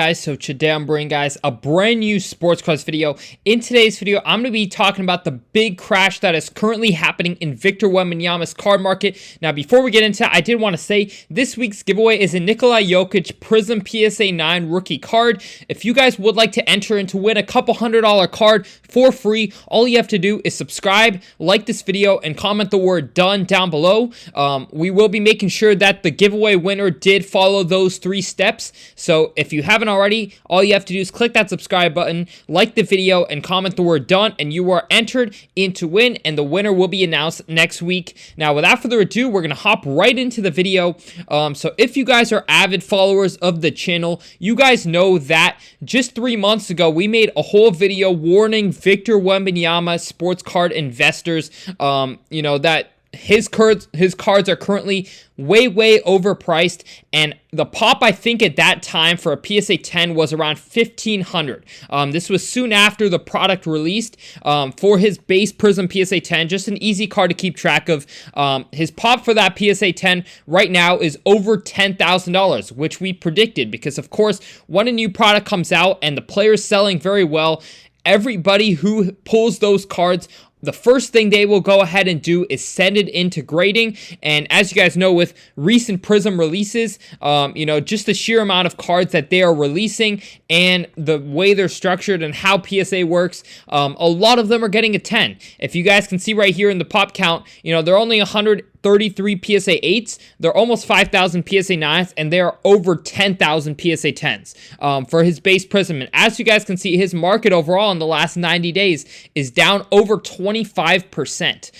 Guys, so today I'm bringing guys a brand new sports cards video. In today's video, I'm going to be talking about the big crash that is currently happening in Victor Wembanyama's card market. Now, before we get into it, I did want to say this week's giveaway is a Nikola Jokic Prism PSA 9 rookie card. If you guys would like to enter and to win a couple $100 card for free, all you have to do is subscribe, like this video, and comment the word done down below. We will be making sure that the giveaway winner did follow those 3 steps. So if you haven't already, all you have to do is click that subscribe button, like the video, and comment the word done, and you are entered in to win, and the winner will be announced next week. Now, without further ado, we're going to hop right into the video. So if you guys are avid followers of the channel, you guys know that just 3 months ago, we made a whole video warning Victor Wembanyama sports card investors, that his cards are currently way overpriced, and the pop, I think, at that time for a PSA 10 was around $1,500. This was soon after the product released for his base Prism PSA 10, just an easy card to keep track of. His pop for that PSA 10 right now is over $10,000, which we predicted because, of course, when a new product comes out and the player's selling very well, everybody who pulls those cards, the first thing they will go ahead and do is send it into grading. And as you guys know, with recent Prism releases, just the sheer amount of cards that they are releasing and the way they're structured and how PSA works, a lot of them are getting a 10. If you guys can see right here in the pop count, they're only 133 PSA 8s, they're almost 5,000 PSA 9s, and they are over 10,000 PSA 10s for his base Prism. And as you guys can see, his market overall in the last 90 days is down over 25%.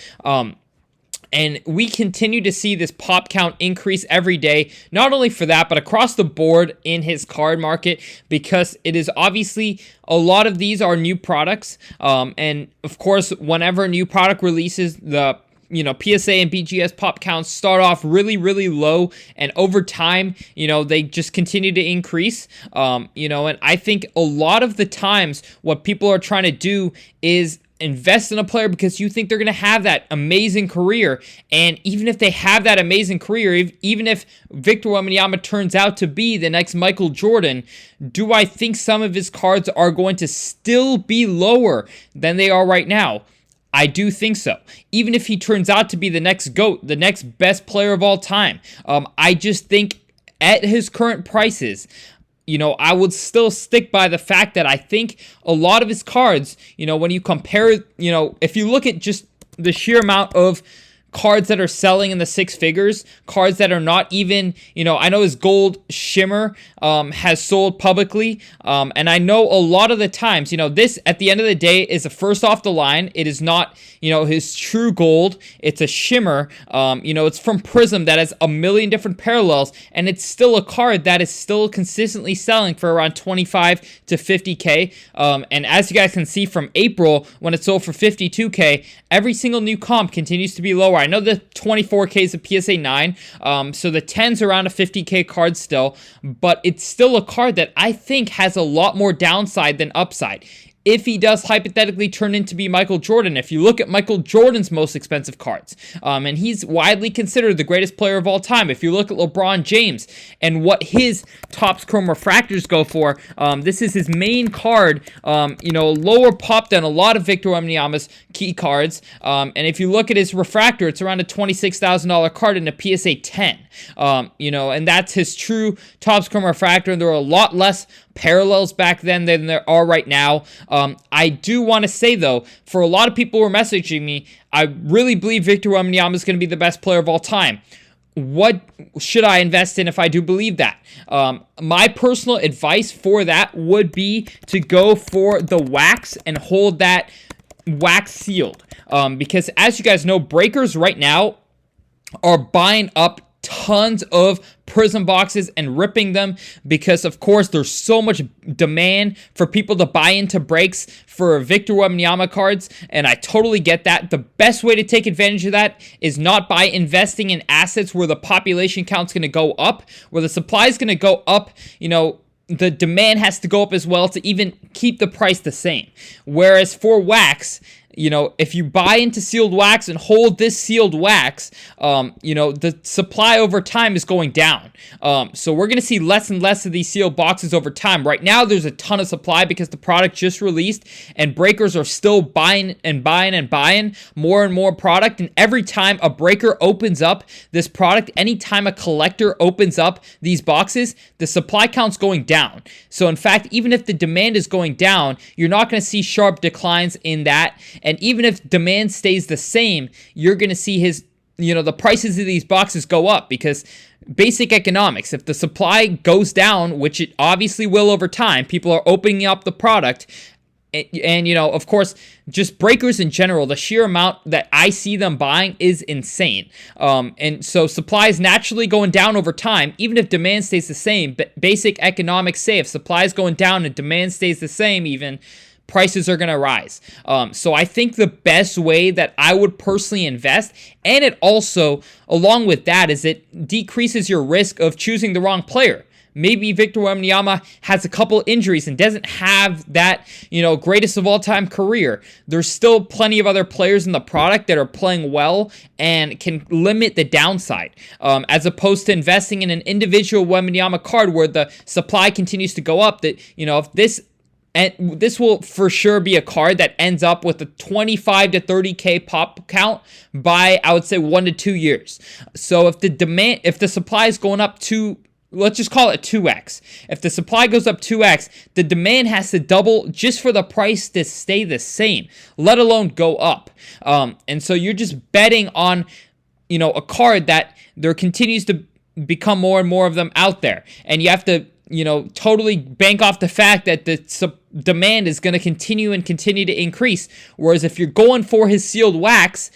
And we continue to see this pop count increase every day, not only for that, but across the board in his card market, because it is obviously a lot of these are new products. And of course, whenever a new product releases, the PSA and BGS pop counts start off really low, and over time, they just continue to increase. And I think a lot of the times what people are trying to do is invest in a player because you think they're going to have that amazing career. And even if they have that amazing career, even if Victor Wembanyama turns out to be the next Michael Jordan, do I think some of his cards are going to still be lower than they are right now? I do think so. Even if he turns out to be the next GOAT, the next best player of all time, I just think at his current prices, I would still stick by the fact that I think a lot of his cards, when you compare, if you look at just the sheer amount of cards that are selling in the 6 figures, cards that are not even, I know his gold shimmer has sold publicly, and I know a lot of the times, this at the end of the day is a first off the line. It is not, his true gold. It's a shimmer. It's from Prism that has a million different parallels, and it's still a card that is still consistently selling for around 25 to 50K. And as you guys can see from April, when it sold for 52K, every single new comp continues to be lower. I know the 24K is a PSA 9, so the 10's around a 50K card still, but it's still a card that I think has a lot more downside than upside. If he does hypothetically turn into be Michael Jordan, if you look at Michael Jordan's most expensive cards, and he's widely considered the greatest player of all time. If you look at LeBron James and what his Topps Chrome Refractors go for, this is his main card, lower pop than a lot of Victor Wembanyama's key cards. And if you look at his refractor, it's around a $26,000 card in a PSA 10. And that's his true Topps Chrome Refractor, and there are a lot less parallels back then than there are right now. I do want to say, though, for a lot of people who are messaging me, I really believe Victor Wembanyama is going to be the best player of all time. What should I invest in if I do believe that? My personal advice for that would be to go for the wax and hold that wax sealed. Because as you guys know, breakers right now are buying up tons of Prism boxes and ripping them because, of course, there's so much demand for people to buy into breaks for Victor Wembanyama cards, and I totally get that. The best way to take advantage of that is not by investing in assets where the population count's going to go up, where the supply is going to go up, the demand has to go up as well to even keep the price the same. Whereas for wax, if you buy into sealed wax and hold this sealed wax, the supply over time is going down. So we're going to see less and less of these sealed boxes over time. Right now, there's a ton of supply because the product just released and breakers are still buying and buying and buying more and more product. And every time a breaker opens up this product, anytime a collector opens up these boxes, the supply count's going down. So in fact, even if the demand is going down, you're not going to see sharp declines in that. And even if demand stays the same, you're going to see the prices of these boxes go up because basic economics, if the supply goes down, which it obviously will over time, people are opening up the product. And of course, just breakers in general, the sheer amount that I see them buying is insane. And so supply is naturally going down over time, even if demand stays the same. But basic economics say if supply is going down and demand stays the same, even prices are going to rise. So I think the best way that I would personally invest, and it also, along with that, is it decreases your risk of choosing the wrong player. Maybe Victor Wembanyama has a couple injuries and doesn't have that, greatest of all time career. There's still plenty of other players in the product that are playing well and can limit the downside, as opposed to investing in an individual Wembanyama card where the supply continues to go up. That, if this will for sure be a card that ends up with a 25 to 30K pop count by, I would say, 1 to 2 years. So if the supply is going up let's just call it 2x. If the supply goes up 2x, the demand has to double just for the price to stay the same, let alone go up. And so you're just betting on, a card that there continues to become more and more of them out there. And you have to, totally bank off the fact that the demand is going to continue to increase. Whereas if you're going for his sealed wax,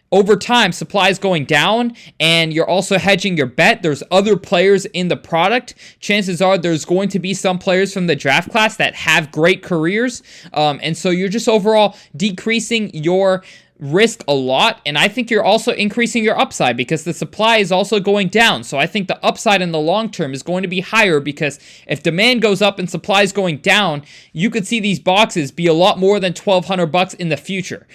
over time, supply is going down, and you're also hedging your bet. There's other players in the product. Chances are there's going to be some players from the draft class that have great careers, and so you're just overall decreasing your risk a lot, and I think you're also increasing your upside because the supply is also going down. So I think the upside in the long term is going to be higher because if demand goes up and supply is going down, you could see these boxes be a lot more than $1,200 in the future.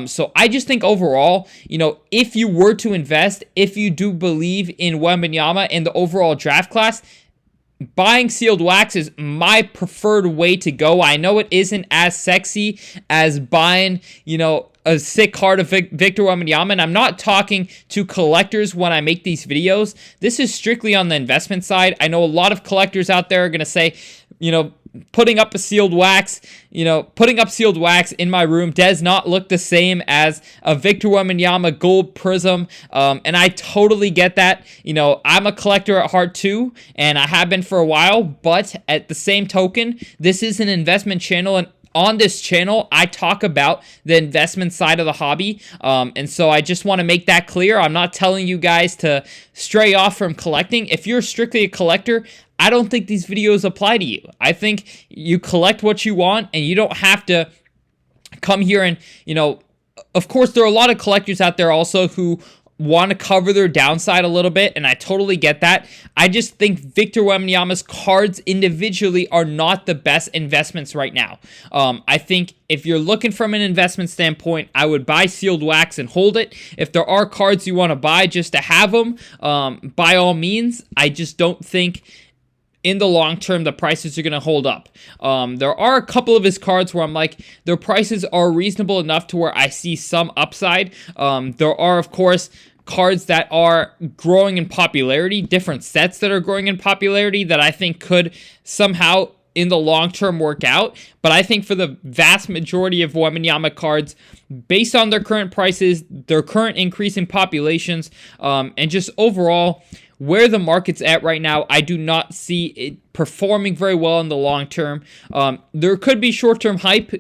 So I just think overall, if you were to invest, if you do believe in Wembanyama and the overall draft class, buying sealed wax is my preferred way to go. I know it isn't as sexy as buying, a sick card of Victor Wembanyama, and I'm not talking to collectors when I make these videos. This is strictly on the investment side. I know a lot of collectors out there are going to say, putting up sealed wax in my room does not look the same as a Victor Wembanyama gold prism, and I totally get that. I'm a collector at heart too, and I have been for a while, but at the same token, this is an investment channel, and on this channel, I talk about the investment side of the hobby, and so I just want to make that clear. I'm not telling you guys to stray off from collecting. If you're strictly a collector, I don't think these videos apply to you. I think you collect what you want, and you don't have to come here and, of course, there are a lot of collectors out there also who want to cover their downside a little bit, and I totally get that. I just think Victor Wembanyama's cards individually are not the best investments right now. I think if you're looking from an investment standpoint, I would buy sealed wax and hold it. If there are cards you want to buy just to have them, by all means. I just don't think in the long term the prices are going to hold up. There are a couple of his cards where I'm like, their prices are reasonable enough to where I see some upside. There are, of course, cards that are growing in popularity, different sets that are growing in popularity that I think could somehow in the long term work out. But I think for the vast majority of Wembanyama cards, based on their current prices, their current increase in populations, and just overall where the market's at right now, I do not see it performing very well in the long term. There could be short-term hype.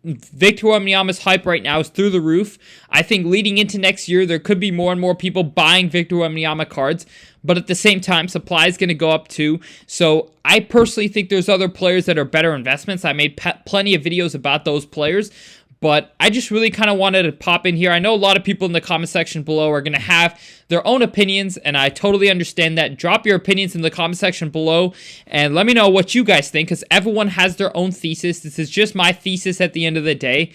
Victor Wembanyama's hype right now is through the roof. I think leading into next year, there could be more and more people buying Victor Wembanyama cards, but at the same time, supply is going to go up too. So I personally think there's other players that are better investments. I made plenty of videos about those players, But I just really kind of wanted to pop in here. I know a lot of people in the comment section below are going to have their own opinions, and I totally understand that. Drop your opinions in the comment section below, and let me know what you guys think, because everyone has their own thesis. This is just my thesis at the end of the day,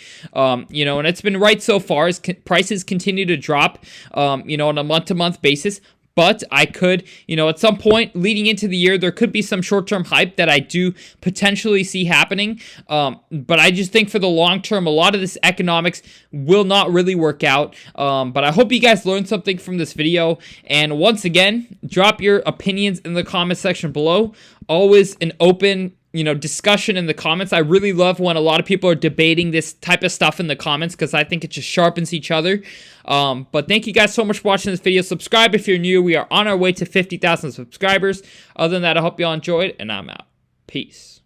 you know, and it's been right so far as prices continue to drop, you know, on a month-to-month basis. But I could, you know, at some point leading into the year, there could be some short-term hype that I do potentially see happening. But I just think for the long term, a lot of this economics will not really work out. But I hope you guys learned something from this video. And once again, drop your opinions in the comment section below. Always an open, you know, discussion in the comments. I really love when a lot of people are debating this type of stuff in the comments, because I think it just sharpens each other. But thank you guys so much for watching this video. Subscribe if you're new. We are on our way to 50,000 subscribers. Other than that, I hope you all enjoyed, and I'm out. Peace.